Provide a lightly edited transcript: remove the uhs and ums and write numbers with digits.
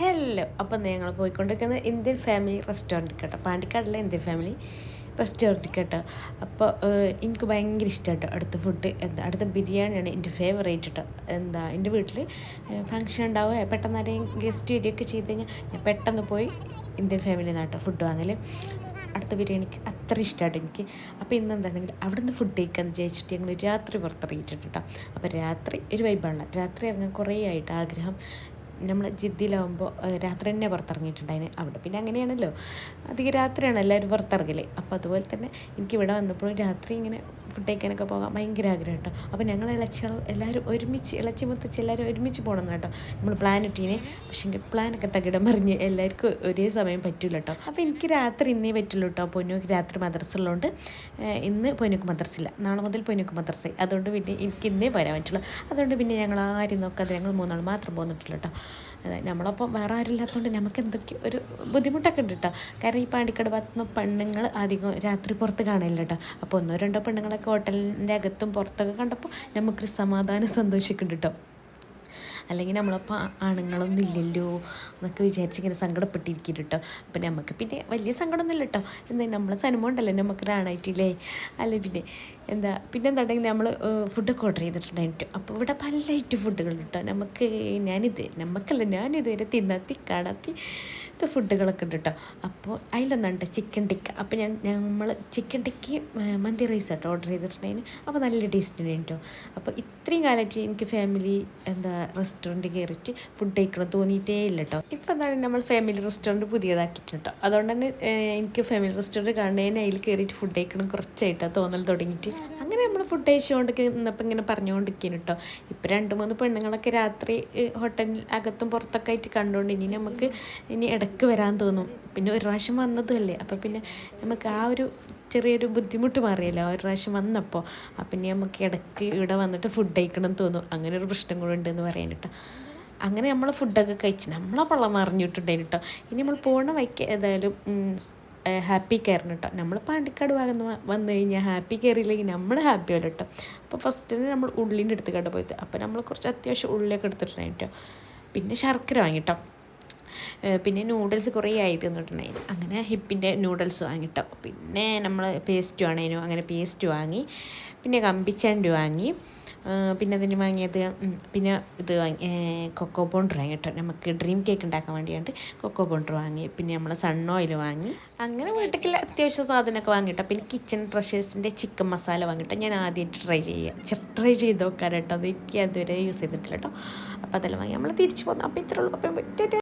Hello. അപ്പം ഞങ്ങൾ പോയിക്കൊണ്ടിരിക്കുന്നത് ഇന്ത്യൻ ഫാമിലി റെസ്റ്റോറൻറ്റ് കേട്ടോ, പാണ്ടിക്കാടുള്ള ഇന്ത്യൻ ഫാമിലി റെസ്റ്റോറൻറ്റ് കേട്ടോ. അപ്പോൾ എനിക്ക് ഭയങ്കര ഇഷ്ടമായിട്ടോ അടുത്ത ഫുഡ്. അടുത്ത ബിരിയാണിയാണ് എൻ്റെ ഫേവറേറ്റ് കേട്ടോ. എൻ്റെ വീട്ടിൽ ഫങ്ഷൻ ഉണ്ടാവുക, പെട്ടെന്ന് ആരെയും ഗസ്റ്റ് വരികയൊക്കെ ചെയ്ത് കഴിഞ്ഞാൽ ഞാൻ പെട്ടെന്ന് പോയി ഇന്ത്യൻ ഫാമിലി നാട്ടോ ഫുഡ് വാങ്ങൽ. അടുത്ത ബിരിയാണിക്ക് അത്ര ഇഷ്ടമായിട്ട് എനിക്ക്. അപ്പോൾ ഇന്ന് എന്താണെങ്കിൽ അവിടെ നിന്ന് ഫുഡ് കഴിക്കാമെന്ന് വിചാരിച്ചിട്ട് ഞങ്ങൾ രാത്രി പുറത്തിറങ്ങിയിട്ടുണ്ട് കേട്ടോ. അപ്പോൾ രാത്രി ഒരു വൈബാണല്ലോ, രാത്രി ഇറങ്ങാൻ കുറേ ആയിട്ട് ആഗ്രഹം. നമ്മൾ ജിദ്ദിയിലാവുമ്പോൾ രാത്രി തന്നെ പുറത്തിറങ്ങിയിട്ടുണ്ടായിന്. അവിടെ പിന്നെ അങ്ങനെയാണല്ലോ, അധികം രാത്രിയാണ് എല്ലാവരും പുറത്തിറങ്ങൽ. അപ്പോൾ അതുപോലെ തന്നെ എനിക്ക് ഇവിടെ വന്നപ്പോഴും രാത്രി ഇങ്ങനെ ഫുഡ് കഴിക്കാനൊക്കെ പോകാൻ ഭയങ്കര ആഗ്രഹം കേട്ടോ. അപ്പോൾ ഞങ്ങൾ ഇളച്ചികളും എല്ലാവരും ഒരുമിച്ച്, ഇളച്ചി മുത്തച്ഛി എല്ലാവരും ഒരുമിച്ച് പോകണം കേട്ടോ നമ്മൾ പ്ലാൻ ഇട്ടീനെ. പക്ഷേ എങ്കിൽ പ്ലാനൊക്കെ തകിടം മറിഞ്ഞ് എല്ലാവർക്കും ഒരേ സമയം പറ്റില്ല കേട്ടോ. അപ്പോൾ എനിക്ക് രാത്രി ഇന്നേ പറ്റുള്ളൂ കേട്ടോ. പൊന്നുക്ക് രാത്രി മദ്രസ ഉള്ളതുകൊണ്ട് ഇന്ന് പൊന്നുക്ക് മദ്രസില്ല, നാളെ മുതൽ പൊന്നുക്ക് മദ്രസ. അതുകൊണ്ട് പിന്നെ എനിക്ക് ഇന്നേ വരാൻ പറ്റുള്ളൂ. അതുകൊണ്ട് പിന്നെ ഞങ്ങൾ ആരും നോക്കാതെ ഞങ്ങൾ മൂന്നാൾ മാത്രം പോന്നിട്ടുള്ളൂ കേട്ടോ. അതായത് നമ്മളപ്പം വേറെ ആരും ഇല്ലാത്തതുകൊണ്ട് നമുക്ക് എന്തൊക്കെ ഒരു ബുദ്ധിമുട്ടൊക്കെ ഉണ്ട് കേട്ടോ. കാരണം ഈ പാണ്ടിക്കാട് ഭാഗത്തുനിന്ന് പെണ്ണുങ്ങൾ അധികം രാത്രി പുറത്ത് കാണില്ല കേട്ടോ. അപ്പോൾ ഒന്നോ രണ്ടോ പെണ്ണുങ്ങളൊക്കെ ഹോട്ടലിൻ്റെ അകത്തും പുറത്തൊക്കെ കണ്ടപ്പോൾ നമുക്കൊരു സമാധാനം സന്തോഷിക്കുന്നുണ്ട് കേട്ടോ. അല്ലെങ്കിൽ നമ്മളപ്പോൾ ആണുങ്ങളൊന്നും ഇല്ലല്ലോ എന്നൊക്കെ വിചാരിച്ചിങ്ങനെ സങ്കടപ്പെട്ടിരിക്കും കേട്ടോ. അപ്പം നമുക്ക് പിന്നെ വലിയ സങ്കടമൊന്നുമില്ല കേട്ടോ. എന്താ നമ്മളെ സിനിമ ഉണ്ടല്ലോ നമുക്കൊരാണായിട്ടില്ലേ. അല്ലെ പിന്നെ പിന്നെന്താണെങ്കിൽ നമ്മൾ ഫുഡൊക്കെ ഓർഡർ ചെയ്തിട്ടുണ്ടായിട്ട്. അപ്പോൾ ഇവിടെ പല ഐറ്റം ഫുഡുകൾ കേട്ടോ. ഞാനിതുവരെ തിന്നാത്തി കാണാത്തി ഫുഡുകളൊക്കെ ഉണ്ട് കേട്ടോ. അപ്പോൾ അതിലൊന്നുണ്ട് ചിക്കൻ ടിക്ക. അപ്പോൾ നമ്മൾ ചിക്കൻ ടിക്കയും മന്തി റൈസ് കേട്ടോ ഓർഡർ ചെയ്തിട്ടുണ്ടായിരുന്നു. അപ്പോൾ നല്ല ടേസ്റ്റ് ഉണ്ട് കേട്ടോ. അപ്പോൾ ഇത്രയും കാലമായിട്ട് എനിക്ക് ഫാമിലി റെസ്റ്റോറൻറ്റ് കയറിയിട്ട് ഫുഡ് കഴിക്കണം തോന്നിയിട്ടേ ഇല്ല കേട്ടോ. ഇപ്പോൾ എന്താണ് നമ്മൾ ഫാമിലി റെസ്റ്റോറൻറ്റ് പുതിയതാക്കിയിട്ടുണ്ട് കേട്ടോ. അതുകൊണ്ട് തന്നെ എനിക്ക് ഫാമിലി റെസ്റ്റോറൻറ്റ് കാണുന്നതിന് അതിൽ കയറിയിട്ട് ഫുഡ് കഴിക്കണം കുറച്ചായിട്ടാണ് തോന്നൽ തുടങ്ങിയിട്ട്. അങ്ങനെ നമ്മൾ ഫുഡ് കഴിച്ചുകൊണ്ടൊക്കെ നിന്നപ്പോൾ ഇങ്ങനെ പറഞ്ഞുകൊണ്ടിരിക്കുന്നു കേട്ടോ. ഇപ്പോൾ 2-3 പെണ്ണുങ്ങളൊക്കെ രാത്രി ഹോട്ടലിൽ അകത്തും പുറത്തൊക്കെ ആയിട്ട് കണ്ടുകൊണ്ട് ഇനി ഇടയ്ക്ക് വരാൻ തോന്നും. പിന്നെ ഒരു പ്രാവശ്യം വന്നതുമല്ലേ, അപ്പോൾ പിന്നെ നമുക്ക് ആ ഒരു ചെറിയൊരു ബുദ്ധിമുട്ട് മാറിയല്ലോ ഒരു പ്രാവശ്യം വന്നപ്പോൾ. അപ്പം ഇനി നമുക്ക് ഇടയ്ക്ക് ഇവിടെ വന്നിട്ട് ഫുഡ് കഴിക്കണം തോന്നും. അങ്ങനെ ഒരു പ്രശ്നം കൂടെ ഉണ്ടെന്ന് പറയാൻ കേട്ടോ. അങ്ങനെ നമ്മൾ ഫുഡൊക്കെ കഴിച്ച് നമ്മളെ പള്ളം മറിഞ്ഞിട്ടുണ്ടായിരുന്നു കേട്ടോ. ഇനി നമ്മൾ പോണ വഴിക്ക് ഏതായാലും ഹാപ്പി കയറണം കേട്ടോ. നമ്മൾ പാണ്ടിക്കാട് ഭാഗത്ത് വന്നു കഴിഞ്ഞാൽ ഹാപ്പി കയറിയില്ലെങ്കിൽ നമ്മൾ ഹാപ്പി ആവില്ല കേട്ടോ. അപ്പോൾ ഫസ്റ്റ് തന്നെ നമ്മൾ ഉള്ളിൻ്റെ അടുത്ത് കണ്ട് പോയത്. അപ്പോൾ നമ്മൾ കുറച്ച് അത്യാവശ്യം ഉള്ളിലൊക്കെ എടുത്തിട്ടുണ്ടായി കേട്ടോ. പിന്നെ ശർക്കര വാങ്ങിട്ടോ. പിന്നെ നൂഡിൽസ് കുറേ ആയി തിന്നിട്ടുണ്ടായിരുന്നു. അങ്ങനെ ഹിപ്പിൻ്റെ നൂഡിൽസ് വാങ്ങിട്ടോ. പിന്നെ നമ്മൾ പേസ്റ്റ് വേണേനു, അങ്ങനെ പേസ്റ്റ് വാങ്ങി. പിന്നെ കമ്പിച്ചണ്ടി വാങ്ങി. പിന്നെ അതിന് വാങ്ങിയത് പിന്നെ ഇത് വാങ്ങി കൊക്കോ പൗഡർ വാങ്ങി കേട്ടോ. നമുക്ക് ഡ്രീം കേക്ക് ഉണ്ടാക്കാൻ വേണ്ടിയിട്ട് കൊക്കോ പൗഡർ വാങ്ങി. പിന്നെ നമ്മൾ സൺ ഓയിൽ വാങ്ങി. അങ്ങനെ വീട്ടിൽ അത്യാവശ്യം സാധനമൊക്കെ വാങ്ങിട്ടോ. പിന്നെ കിച്ചൺ ട്രഷേഴ്സിൻ്റെ ചിക്കൻ മസാല വാങ്ങിട്ടോ. ഞാൻ ആദ്യമായിട്ട് ട്രൈ ചെയ്ത് നോക്കാൻ കേട്ടോ. അത് എനിക്ക് അതുവരെ യൂസ് ചെയ്തിട്ടില്ല കേട്ടോ. അപ്പോൾ അതെല്ലാം വാങ്ങി നമ്മൾ തിരിച്ചു പോന്നു. അപ്പോൾ ഇത്രയുള്ളൂ. അപ്പം